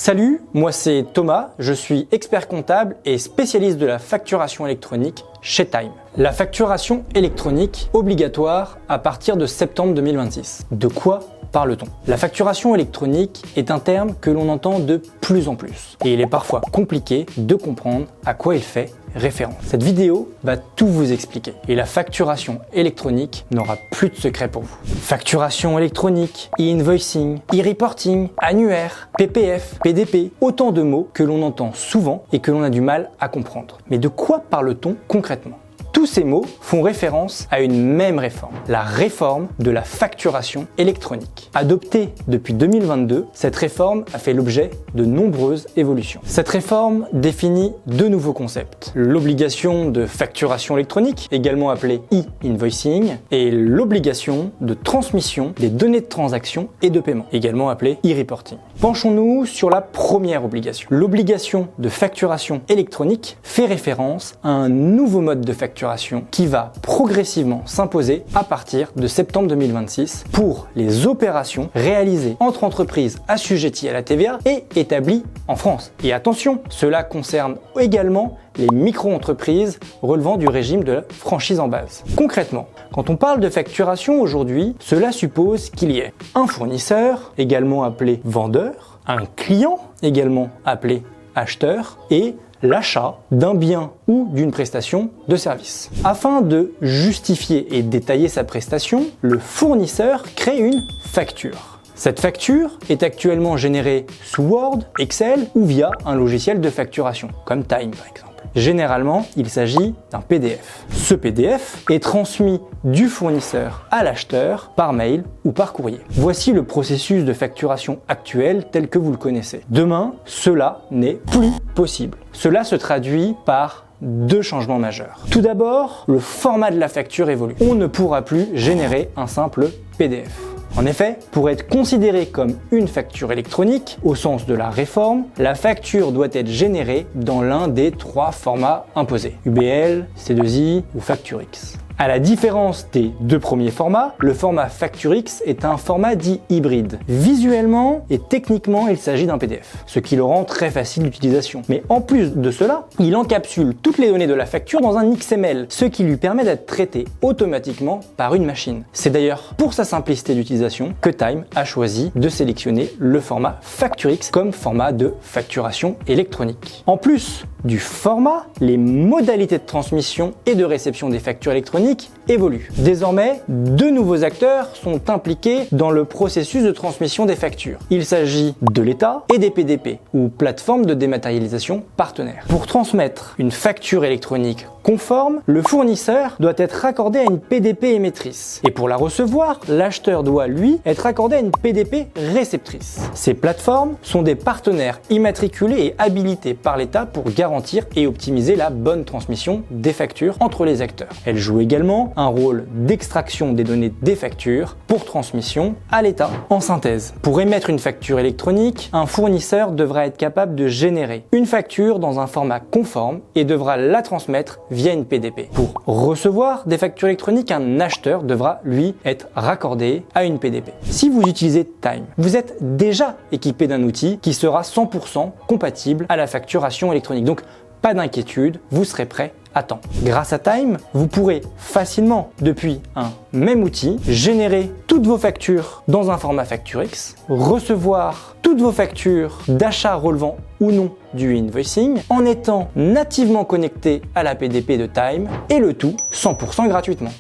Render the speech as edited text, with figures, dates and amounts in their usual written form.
Salut, moi c'est Thomas, je suis expert comptable et spécialiste de la facturation électronique chez Time. La facturation électronique obligatoire à partir de septembre 2026. De quoi parle-t-on? La facturation électronique est un terme que l'on entend de plus en plus et il est parfois compliqué de comprendre à quoi il fait référence. Cette vidéo va tout vous expliquer et la facturation électronique n'aura plus de secret pour vous. Facturation électronique, e-invoicing, e-reporting, annuaire, PPF, PDP, autant de mots que l'on entend souvent et que l'on a du mal à comprendre. Mais de quoi parle-t-on concrètement? Tous ces mots font référence à une même réforme, la réforme de la facturation électronique. Adoptée depuis 2022, cette réforme a fait l'objet de nombreuses évolutions. Cette réforme définit deux nouveaux concepts, l'obligation de facturation électronique, également appelée e-invoicing, et l'obligation de transmission des données de transaction et de paiement, également appelée e-reporting. Penchons-nous sur la première obligation. L'obligation de facturation électronique fait référence à un nouveau mode de facturation qui va progressivement s'imposer à partir de septembre 2026 pour les opérations réalisées entre entreprises assujetties à la TVA et établies en France. Et attention, cela concerne également les micro-entreprises relevant du régime de la franchise en base. Concrètement, quand on parle de facturation aujourd'hui, cela suppose qu'il y ait un fournisseur, également appelé vendeur, un client, également appelé acheteur, et l'achat d'un bien ou d'une prestation de service. Afin de justifier et détailler sa prestation, le fournisseur crée une facture. Cette facture est actuellement générée sous Word, Excel ou via un logiciel de facturation, comme Time par exemple. Généralement, il s'agit d'un PDF. Ce PDF est transmis du fournisseur à l'acheteur par mail ou par courrier. Voici le processus de facturation actuel tel que vous le connaissez. Demain, cela n'est plus possible. Cela se traduit par deux changements majeurs. Tout d'abord, le format de la facture évolue. On ne pourra plus générer un simple PDF. En effet, pour être considérée comme une facture électronique, au sens de la réforme, la facture doit être générée dans l'un des trois formats imposés, UBL, C2I ou FactureX. À la différence des deux premiers formats, le format FactureX est un format dit hybride. Visuellement et techniquement, il s'agit d'un PDF, ce qui le rend très facile d'utilisation. Mais en plus de cela, il encapsule toutes les données de la facture dans un XML, ce qui lui permet d'être traité automatiquement par une machine. C'est d'ailleurs pour sa simplicité d'utilisation que Time a choisi de sélectionner le format FactureX comme format de facturation électronique. En plus du format, les modalités de transmission et de réception des factures électroniques évoluent. Désormais, deux nouveaux acteurs sont impliqués dans le processus de transmission des factures. Il s'agit de l'État et des PDP, ou plateformes de dématérialisation partenaires. Pour transmettre une facture électronique conforme, le fournisseur doit être raccordé à une PDP émettrice. Et pour la recevoir, l'acheteur doit, lui, être raccordé à une PDP réceptrice. Ces plateformes sont des partenaires immatriculés et habilités par l'État pour garantir et optimiser la bonne transmission des factures entre les acteurs. Elles jouent également un rôle d'extraction des données des factures pour transmission à l'État. En synthèse, pour émettre une facture électronique, un fournisseur devra être capable de générer une facture dans un format conforme et devra la transmettre via une PDP. Pour recevoir des factures électroniques, un acheteur devra, lui, être raccordé à une PDP. Si vous utilisez Time, vous êtes déjà équipé d'un outil qui sera 100% compatible à la facturation électronique. Donc, pas d'inquiétude, vous serez prêt à temps. Grâce à Time, vous pourrez facilement, depuis un même outil, générer toutes vos factures dans un format FactureX, recevoir toutes vos factures d'achat relevant ou non du invoicing en étant nativement connecté à la PDP de Time et le tout 100% gratuitement.